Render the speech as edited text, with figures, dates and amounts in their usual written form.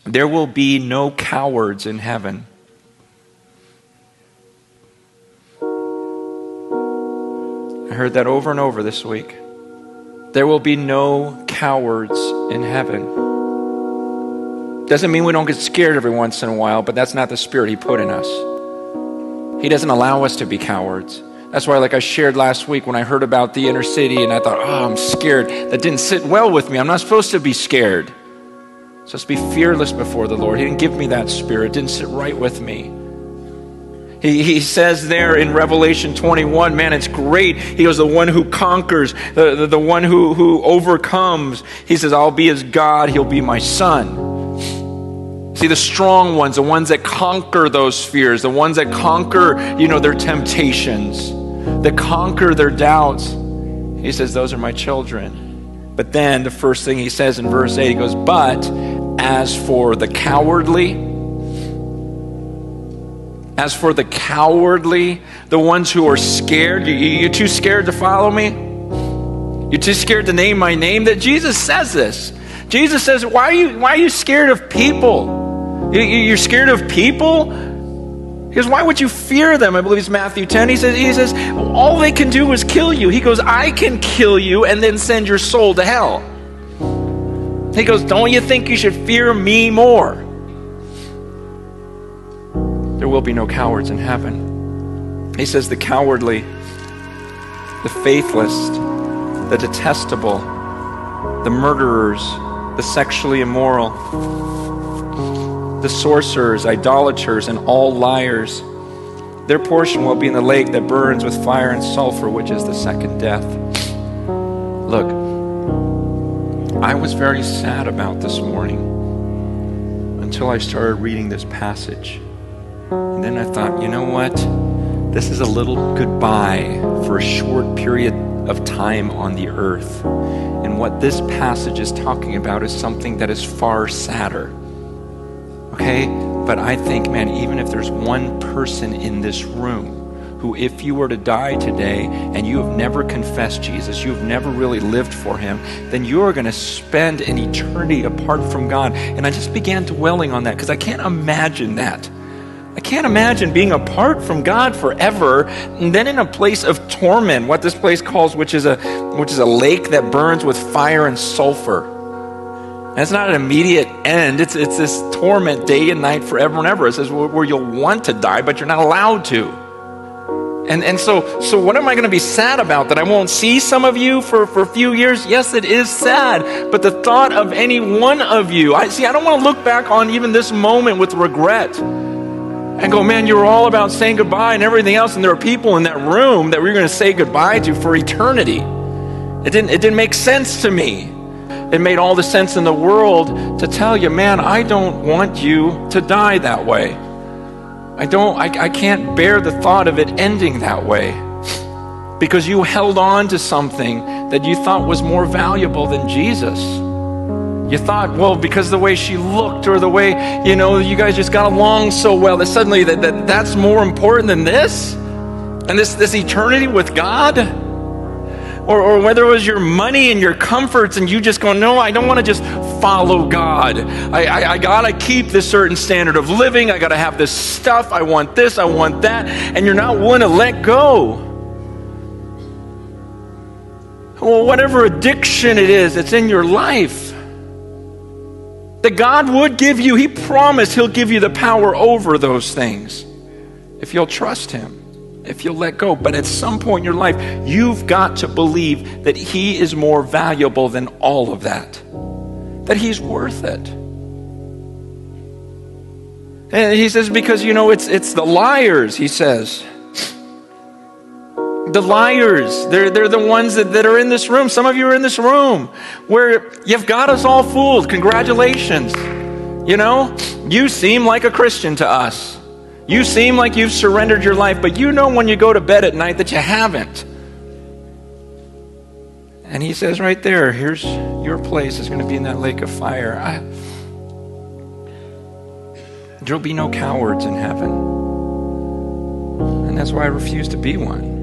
There will be no cowards in heaven. I heard that over and over this week. There will be no cowards in heaven. Doesn't mean we don't get scared every once in a while, but that's not the spirit he put in us. He doesn't allow us to be cowards. That's why, like I shared last week when I heard about the inner city and I thought, oh, I'm scared. That didn't sit well with me. I'm not supposed to be scared. I'm supposed to be fearless before the Lord. He didn't give me that spirit. It didn't sit right with me. He says there in Revelation 21, man, it's great. He goes, the one who conquers, the one who overcomes. He says, I'll be his God. He'll be my son. See, the strong ones, the ones that conquer those fears, the ones that conquer, their temptations, that conquer their doubts. He says, those are my children. But then the first thing he says in verse 8, he goes, but as for the cowardly, the ones who are scared, you're too scared to follow me? You're too scared to name my name? That Jesus says this. Jesus says, why are you scared of people? You're scared of people? He goes, why would you fear them? I believe it's Matthew 10. He says, all they can do is kill you. He goes, I can kill you and then send your soul to hell. He goes, don't you think you should fear me more? There will be no cowards in heaven. He says the cowardly, the faithless, the detestable, the murderers, the sexually immoral, the sorcerers, idolaters, and all liars, their portion will be in the lake that burns with fire and sulfur, which is the second death. Look, I was very sad about this morning until I started reading this passage. And then I thought, you know what? This is a little goodbye for a short period of time on the earth. And what this passage is talking about is something that is far sadder. Okay? But I think, man, even if there's one person in this room who, if you were to die today and you have never confessed Jesus, you've never really lived for him, then you are going to spend an eternity apart from God. And I just began dwelling on that because I can't imagine that. I can't imagine being apart from God forever and then in a place of torment, what this place calls, which is a lake that burns with fire and sulfur. And it's not an immediate end. It's this torment day and night forever and ever. It says where you'll want to die, but you're not allowed to. And so what am I going to be sad about? That I won't see some of you for a few years? Yes, it is sad. But the thought of any one of you, I don't want to look back on even this moment with regret and go, man, you were all about saying goodbye and everything else, and there are people in that room that we're going to say goodbye to for eternity. It didn't make sense to me. It made all the sense in the world to tell you, man, I don't want you to die that way. I can't bear the thought of it ending that way, because you held on to something that you thought was more valuable than Jesus. You thought, well, because the way she looked or the way, you guys just got along so well, that suddenly that's more important than this? And this eternity with God? Or whether it was your money and your comforts and you just go, no, I don't want to just follow God. I got to keep this certain standard of living. I got to have this stuff. I want this, I want that. And you're not willing to let go. Well, whatever addiction it is that's in your life, that God would give you, he promised he'll give you the power over those things if you'll trust him, if you'll let go. But at some point in your life, you've got to believe that he is more valuable than all of that he's worth it. And he says, because, it's the liars, he says. The liars, they're the ones that are in this room. Some of you are in this room where you've got us all fooled. Congratulations. You seem like a Christian to us. You seem like you've surrendered your life, but when you go to bed at night that you haven't. And he says right there, here's your place is going to be in that lake of fire. There'll be no cowards in heaven. And that's why I refuse to be one.